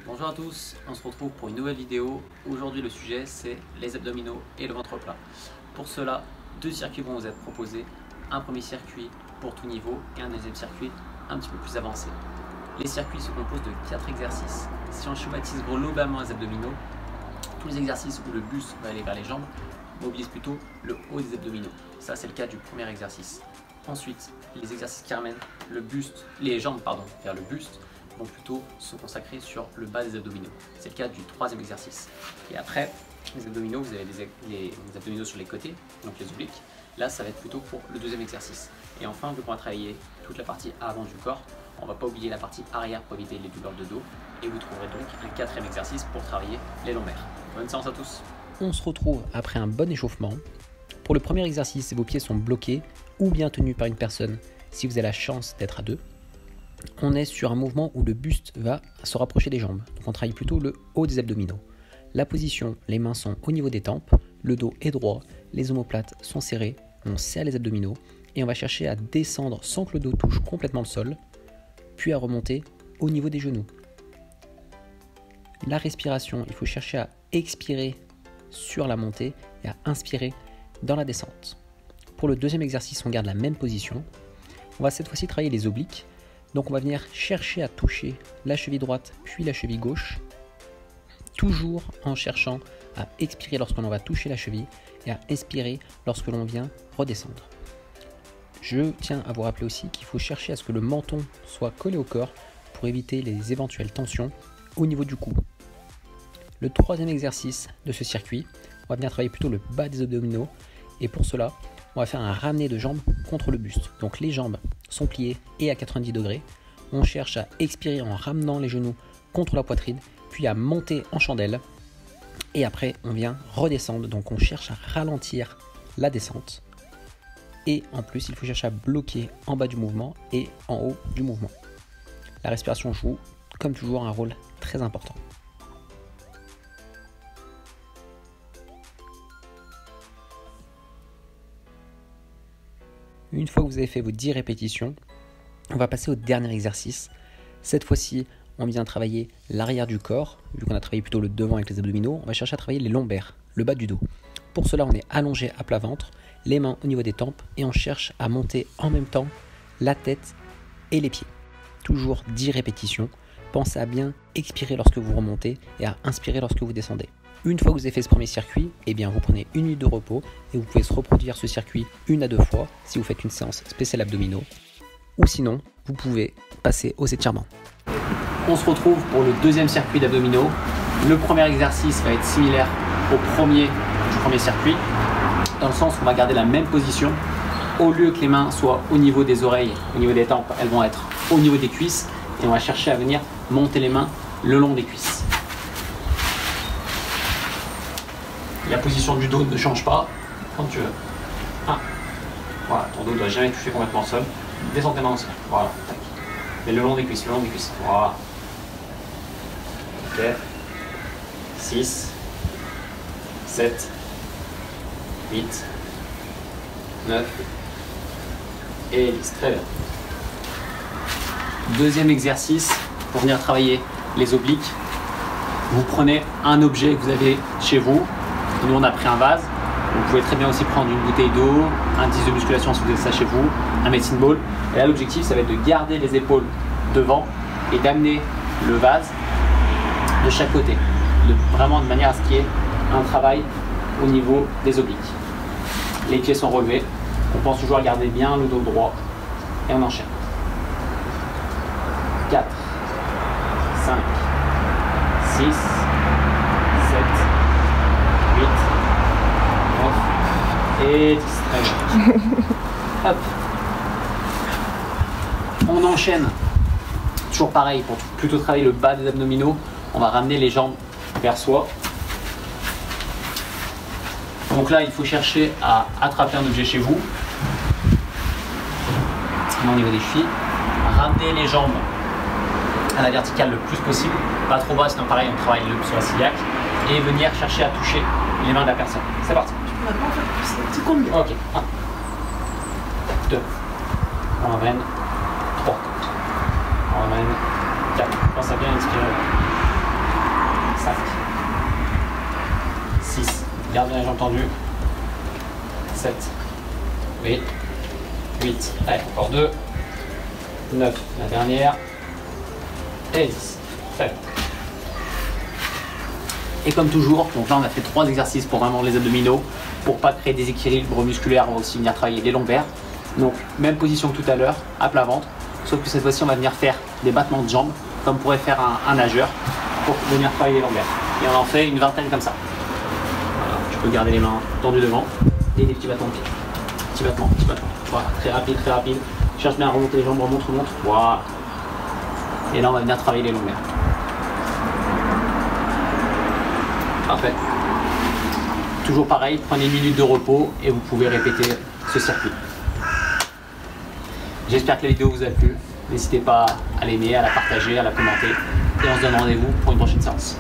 Bonjour à tous, on se retrouve pour une nouvelle vidéo. Aujourd'hui le sujet c'est les abdominaux et le ventre plat. Pour cela, deux circuits vont vous être proposés. Un premier circuit pour tout niveau et un deuxième circuit un petit peu plus avancé. Les circuits se composent de 4 exercices. Si on schématise globalement les abdominaux, tous les exercices où le buste va aller vers les jambes mobilisent plutôt le haut des abdominaux. Ça c'est le cas du premier exercice. Ensuite, les exercices qui ramènent les jambes vers le buste vont plutôt se consacrer sur le bas des abdominaux. C'est le cas du troisième exercice. Et après, les abdominaux, vous avez les abdominaux sur les côtés, donc les obliques. Là, ça va être plutôt pour le deuxième exercice. Et enfin, vu qu'on va travailler toute la partie avant du corps, on ne va pas oublier la partie arrière pour éviter les douleurs de dos. Et vous trouverez donc un quatrième exercice pour travailler les lombaires. Bonne séance à tous. On se retrouve après un bon échauffement. Pour le premier exercice, vos pieds sont bloqués ou bien tenus par une personne si vous avez la chance d'être à deux. On est sur un mouvement où le buste va se rapprocher des jambes. Donc on travaille plutôt le haut des abdominaux. La position, les mains sont au niveau des tempes, le dos est droit, les omoplates sont serrées, on serre les abdominaux et on va chercher à descendre sans que le dos touche complètement le sol, puis à remonter au niveau des genoux. La respiration, il faut chercher à expirer sur la montée et à inspirer dans la descente. Pour le deuxième exercice, on garde la même position. On va cette fois-ci travailler les obliques. Donc on va venir chercher à toucher la cheville droite puis la cheville gauche, toujours en cherchant à expirer lorsqu'on va toucher la cheville et à inspirer lorsque l'on vient redescendre. Je tiens à vous rappeler aussi qu'il faut chercher à ce que le menton soit collé au corps pour éviter les éventuelles tensions au niveau du cou. Le troisième exercice de ce circuit, on va venir travailler plutôt le bas des abdominaux et pour cela, on va faire un ramené de jambes contre le buste. Donc les jambes sont pliées et à 90 degrés. On cherche à expirer en ramenant les genoux contre la poitrine, puis à monter en chandelle. Et après, on vient redescendre. Donc on cherche à ralentir la descente. Et en plus, il faut chercher à bloquer en bas du mouvement et en haut du mouvement. La respiration joue, comme toujours, un rôle très important. Une fois que vous avez fait vos 10 répétitions, on va passer au dernier exercice. Cette fois-ci, on vient travailler l'arrière du corps. Vu qu'on a travaillé plutôt le devant avec les abdominaux, on va chercher à travailler les lombaires, le bas du dos. Pour cela, on est allongé à plat ventre, les mains au niveau des tempes et on cherche à monter en même temps la tête et les pieds. Toujours 10 répétitions. Pensez à bien expirer lorsque vous remontez et à inspirer lorsque vous descendez. Une fois que vous avez fait ce premier circuit, vous prenez une minute de repos et vous pouvez se reproduire ce circuit 1 à 2 fois si vous faites une séance spéciale abdominaux. Ou sinon, vous pouvez passer aux étirements. On se retrouve pour le deuxième circuit d'abdominaux. Le premier exercice va être similaire au premier circuit, dans le sens où on va garder la même position. Au lieu que les mains soient au niveau des oreilles, au niveau des tempes, elles vont être au niveau des cuisses et on va chercher à venir monter les mains le long des cuisses. La position du dos ne change pas quand tu veux. Voilà, ton dos ne doit jamais toucher complètement le sol. Descends tes mains au sol. Voilà, tac. Mais le long des cuisses, le long des cuisses. Voilà. Ok. 6, 7, 8, 9 et 10. Très bien. Deuxième exercice pour venir travailler les obliques. Vous prenez un objet que vous avez chez vous. Nous on a pris un vase, vous pouvez très bien aussi prendre une bouteille d'eau, un disque de musculation si vous avez ça chez vous, un medicine ball. Et là l'objectif ça va être de garder les épaules devant et d'amener le vase de chaque côté. Vraiment de manière à ce qu'il y ait un travail au niveau des obliques. Les pieds sont relevés, on pense toujours à garder bien le dos droit et on enchaîne. 4, 5, 6, 7, 8, 9 et 10. Très bien. Hop. On enchaîne. Toujours pareil, pour plutôt travailler le bas des abdominaux, on va ramener les jambes vers soi. Donc là, il faut chercher à attraper un objet chez vous. Au niveau des chevilles. Ramener les jambes à la verticale le plus possible. Pas trop bas, sinon pareil, on travaille sur la ciliaque. Et venir chercher à toucher les mains de la personne. C'est parti. C'est combien? Ok. 1, 2. On ramène. 3. On ramène. 4. Pense à bien expirer. Garde bien les jambes tendues. 7, 8, 8. Allez, encore 2, 9, la dernière. Et 10. Très bien. Et comme toujours, donc là on a fait 3 exercices pour vraiment les abdominaux, pour pas créer des équilibres musculaires, on va aussi venir travailler les lombaires. Donc même position que tout à l'heure, à plat ventre, sauf que cette fois-ci on va venir faire des battements de jambes, comme pourrait faire un nageur, pour venir travailler les lombaires. Et on en fait une vingtaine comme ça. Voilà, tu peux garder les mains tendues devant, et des petits battements de pied. Petits battements, petits battements. Voilà, très rapide, très rapide. Cherche bien à remonter les jambes, remonte, remonte. Voilà. Et là on va venir travailler les lombaires. Parfait. Toujours pareil, prenez une minute de repos et vous pouvez répéter ce circuit. J'espère que la vidéo vous a plu. N'hésitez pas à l'aimer, à la partager, à la commenter. Et on se donne rendez-vous pour une prochaine séance.